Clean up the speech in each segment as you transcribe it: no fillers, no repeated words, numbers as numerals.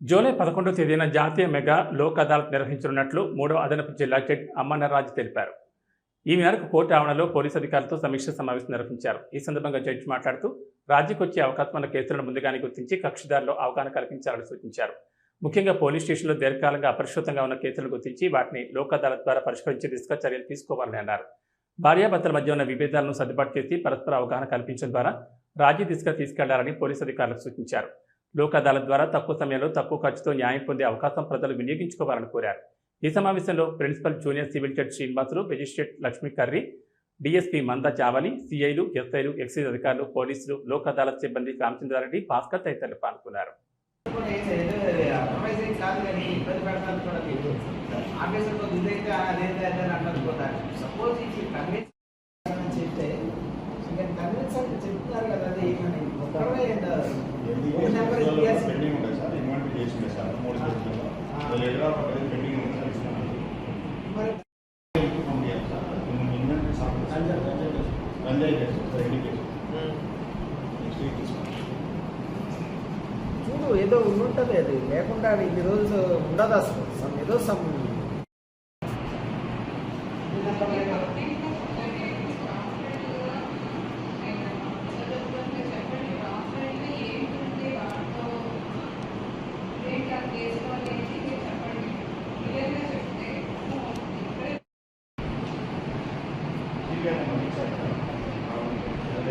July 11వ తేదీన జాతీయ mega Lok Adalat నిర్వహించనున్నట్లు 3వ అదనపు జిల్లా జడ్జి అమ్మన్నరాజు తెలిపారు. ఈ మేరకు కోర్టు ఆవరణలో పోలీసు అధికారులతో సమీక్ష సమావేశం నిర్వహించారు. ఈ సందర్భంగా జడ్జి మాట్లాడుతూ రాజీకి వచ్చే అవకాశం ఉన్న కేసులను ముందుగానే గుర్తించి కక్షిదారులో అవగాహన కల్పించాలని సూచించారు. ముఖ్యంగా పోలీస్ స్టేషన్లో దీర్ఘకాలంగా అపరిష్కృతంగా ఉన్న కేసులను గుర్తించి వాటిని లోక్ అదాలత్ ద్వారా పరిష్కరించే దిశగా చర్యలు తీసుకోవాలని అన్నారు. భార్యాభర్తల మధ్య ఉన్న విభేదాలను సర్దుబాటు చేసి పరస్పర అవగాహన కల్పించడం ద్వారా రాజీ దిశగా తీసుకెళ్లాలని పోలీసు అధికారులకు సూచించారు. లోక్ అదాలత్ ద్వారా తక్కువ సమయంలో తక్కువ ఖర్చుతో న్యాయం పొందే అవకాశం ప్రజలు వినియోగించుకోవాలని కోరారు. ఈ సమావేశంలో principal junior civil judge Srinivasulu, magistrate Lakshmi Karri, DSP Manda Chavali, సిఐలు, ఎస్ఐలు, ఎక్సైజ్ అధికారులు, పోలీసులు, లోక్ అదాలత్ సిబ్బంది రామచంద్రారెడ్డి, భాస్కర్ తదితరులు పాల్గొన్నారు. చూడు ఏదో ఉంటుంది, అది లేకుండా ఇన్ని రోజులు ఉండదు అసలు. ఏదో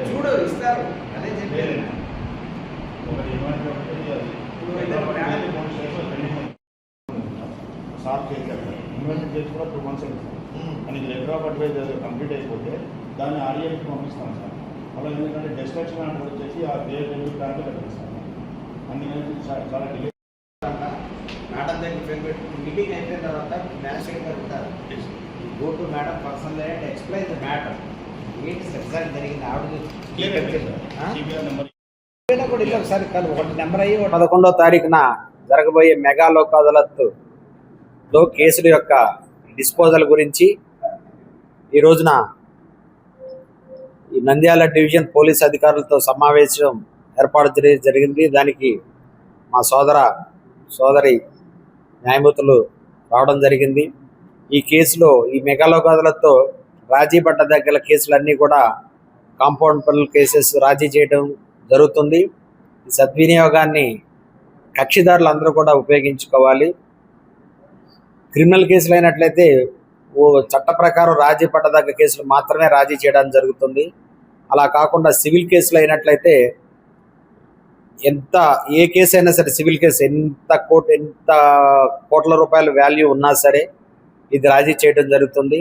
చూడు ఇస్తారు, అదే చెప్పారు. సాఫ్ చేశారు ఇన్వెస్ట్మెంట్ చేసి కూడా 2 months అవుతుంది. మనకి లెటర్ ఆఫ్ అడ్వైజ్ కంప్లీట్ అయిపోతే దాన్ని ఆర్ఏకి పంపిస్తాం సార్. అలా ఎందుకంటే డిస్ట్రక్షన్ అంటే వచ్చేసి ఆ దేని ప్లాన్లో కట్టిస్తాం. అందుకని చాలా డిలే. మేడం దగ్గర మీటింగ్ అయిపోయిన తర్వాత మ్యాజిస్ట్రేట్ గారు ఉంటారు. Go to madam personal and explain the matter. ఏంటి రిజల్ట్ జరిగింది ఆవిడ కూడా ఇలా ఒకసారి కాదు. ఒకటి నెంబర్ అయ్యి 11వ తారీఖున జరగబోయే మెగా లోక్ అదాలత్లో కేసుల యొక్క డిస్పోజల్ గురించి ఈ రోజున ఈ నంద్యాల డివిజన్ పోలీస్ అధికారులతో సమావేశం ఏర్పాటు జరిగింది. దానికి మా సోదరి న్యాయమూర్తులు రావడం జరిగింది. ఈ కేసులో ఈ మెగా లోక్ అదాలత్తో రాజీ పడ్డ దగ్గర కేసులన్నీ కూడా కాంపౌండ్ పనుల కేసెస్ రాజీ చేయడం జరుగుతుంది. ఈ సద్వినియోగాన్ని కక్షిదారులు అందరూ కూడా ఉపయోగించుకోవాలి. క్రిమినల్ కేసులు అయినట్లయితే చట్ట ప్రకారం రాజీ పడ్డదగ్గ కేసులు మాత్రమే రాజీ చేయడం జరుగుతుంది. అలా కాకుండా సివిల్ కేసులు అయినట్లయితే ఏ కేసు అయినా సరే, సివిల్ కేసు ఎంత కోట్ల రూపాయల వాల్యూ ఉన్నా సరే ఇది రాజీ చేయడం జరుగుతుంది.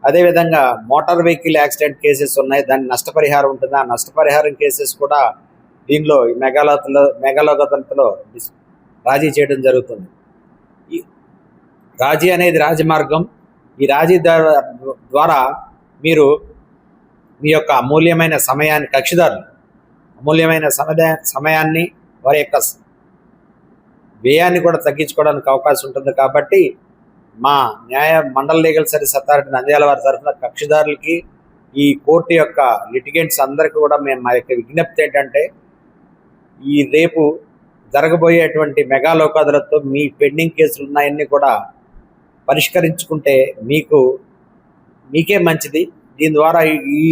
అదేవిధంగా మోటార్ వెహికల్ యాక్సిడెంట్ కేసెస్ ఉన్నాయి, దాని నష్టపరిహారం ఉంటుంది. ఆ నష్టపరిహారం కేసెస్ కూడా దీనిలో ఈ మెగా లోక్ అదాలత్లో రాజీ చేయడం జరుగుతుంది. ఈ రాజీ అనేది రాజమార్గం. ఈ రాజీ ద్వారా మీరు మీ యొక్క అమూల్యమైన సమయాన్ని, కక్షిదారులు అమూల్యమైన సమయాన్ని, వారి యొక్క వ్యయాన్ని కూడా తగ్గించుకోవడానికి అవకాశం ఉంటుంది. కాబట్టి మా మండల లీగల్ సర్వీస్ అథారిటీ నంద్యాల వారి తరఫున కక్షిదారులకి, ఈ కోర్టు యొక్క లిటిగెంట్స్ అందరికీ కూడా మేము మా యొక్క విజ్ఞప్తి ఏంటంటే, ఈ రేపు జరగబోయేటువంటి మెగా లోక్ అదాలత్తో మీ పెండింగ్ కేసులు ఉన్నాయన్నీ కూడా పరిష్కరించుకుంటే మీకే మంచిది. దీని ద్వారా ఈ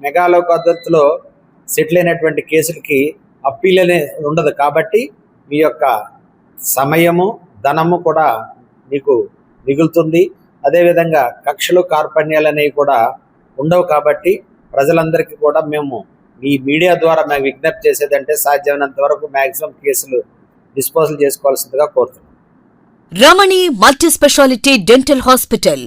మెగా లోక్ అదాలత్లో సెటిల్ అయినటువంటి కేసులకి అప్పీల్ అనేది ఉండదు. కాబట్టి మీ యొక్క సమయము, ధనము కూడా మీకు మిగులుతుంది. అదేవిధంగా కక్షలు, కార్పణ్యాలు అనేవి కూడా ఉండవు. కాబట్టి ప్రజలందరికీ కూడా మేము మీ మీడియా ద్వారా మేము విజ్ఞప్తి చేసేదంటే సాధ్యమైనంత వరకు మ్యాక్సిమం కేసులు డిస్పోజల్ చేసుకోవాల్సిందిగా కోరుతున్నాం. రమణి మల్టీ స్పెషాలిటీ డెంటల్ హాస్పిటల్.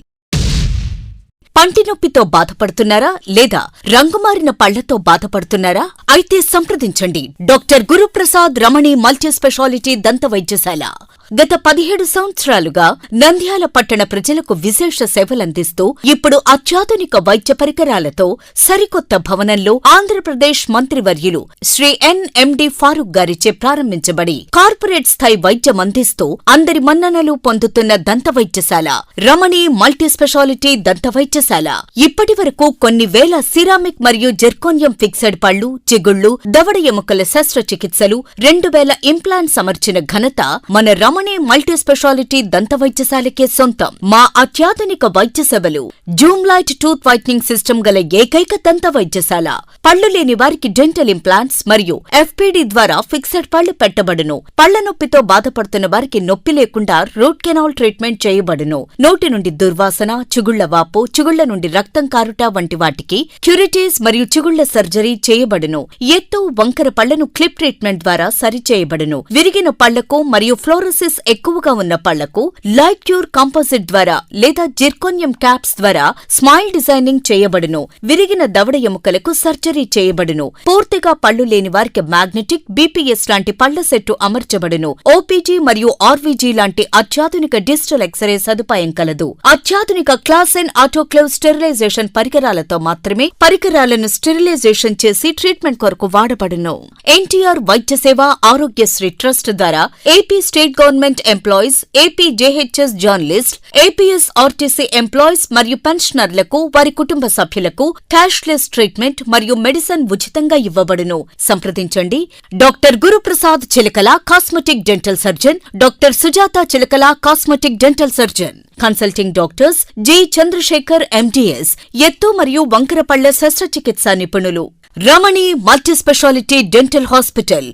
పంటి నొప్పితో బాధపడుతున్నారా లేదా రంగుమారిన పళ్లతో బాధపడుతున్నారా? అయితే సంప్రదించండి డాక్టర్ గురుప్రసాద్ రమణి మల్టీ స్పెషాలిటీ దంత వైద్యశాల. గత 17 సంవత్సరాలుగా నంద్యాల పట్టణ ప్రజలకు విశేష సేవలందిస్తూ ఇప్పుడు అత్యాధునిక వైద్య పరికరాలతో సరికొత్త భవనంలో ఆంధ్రప్రదేశ్ మంత్రివర్యులు శ్రీ ఎన్ఎండి ఫారూక్ గారిచే ప్రారంభించబడి కార్పొరేట్ స్థాయి వైద్యం అందిస్తూ అందరి మన్ననలు పొందుతున్న దంత వైద్యశాల రమణి మల్టీ స్పెషాలిటీ దంత వైద్యశాల ఇప్పటి వరకు కొన్ని వేల సిరామిక్ మరియు జెర్కోనియం ఫిక్సెడ్ పళ్లు, చిగుళ్లు, దవడ ఎముకల శస్త్రచికిత్సలు, 2000 ఇంప్లాంట్స్ అమర్చిన ఘనత మన రమణి మల్టీ స్పెషాలిటీ దంత వైద్యశాలకే సొంతం. మా అత్యాధునిక వైద్య సేవలు Zoom light tooth whitening system గల ఏకైక దంత వైద్యశాల. పళ్లు లేని వారికి డెంటల్ ఇంప్లాంట్స్ మరియు ఎఫ్పిడి ద్వారా ఫిక్సెడ్ పళ్లు పెట్టబడును. పళ్ల నొప్పితో బాధపడుతున్న వారికి నొప్పి లేకుండా రూట్ కెనాల్ ట్రీట్మెంట్ చేయబడును. నోటి నుండి దుర్వాసన, చిగుళ్ల వాపు, చిగుళ్ల నుండి రక్తం కారుట వంటి వాటికి క్యూరిటీస్ మరియు చిగుళ్ల సర్జరీ చేయబడును. ఎత్తు, వంకర పళ్లను క్లిప్ ట్రీట్మెంట్ ద్వారా సరిచేయబడును. విరిగిన పళ్లకు మరియు ఫ్లోరోసిస్ ఎక్కువగా ఉన్న పళ్లకు లైట్ క్యూర్ కాంపోజిట్ ద్వారా లేదా జిర్కోనియం క్యాప్స్ ద్వారా స్మైల్ డిజైనింగ్ చేయబడును. విరిగిన దవడ ఎముకలకు సర్జరీ చేయబడును. పూర్తిగా పళ్లు లేని వారికి మ్యాగ్నెటిక్, బీపీఎస్ లాంటి పళ్ల సెట్టు అమర్చబడును. ఓపీజీ మరియు ఆర్వీజీ లాంటి అత్యాధునిక డిజిటల్ ఎక్స్రే సదుపాయం కలదు. అత్యాధునిక క్లాస్ ఎన్ ఆటోక్లేవ్ స్టెరిలైజేషన్ పరికరాలతో మాత్రమే పరికరాలను స్టెరిలైజేషన్ చేసి ట్రీట్మెంట్ కొరకు వాడబడును. ఎన్టీఆర్ వైద్య సేవ ఆరోగ్యశ్రీ ట్రస్ట్ ద్వారా AP state government employees, AP JHS journalist, APS RTC employees మరియు పెన్షనర్లకు వారి కుటుంబ సభ్యులకు క్యాష్లెస్ ట్రీట్మెంట్ మరియు మెడిసిన్ ఉచితంగా ఇవ్వబడును. సంప్రదించండి. Doctor Guruprasad Chilakala, cosmetic dental surgeon, doctor Sujatha Chilakala, cosmetic dental surgeon. Consulting doctors G Chandrashekar MDS, ఎత్తు మరియు వంకర పళ్ల శస్త్రచికిత్సా నిపుణులు. Ramani multi speciality dental hospital,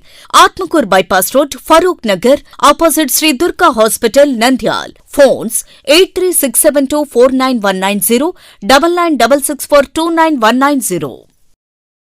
Atmakur bypass road, Farooq Nagar, opposite Shri Durga hospital, Nandyal. Phones 8367249190, 9966429190.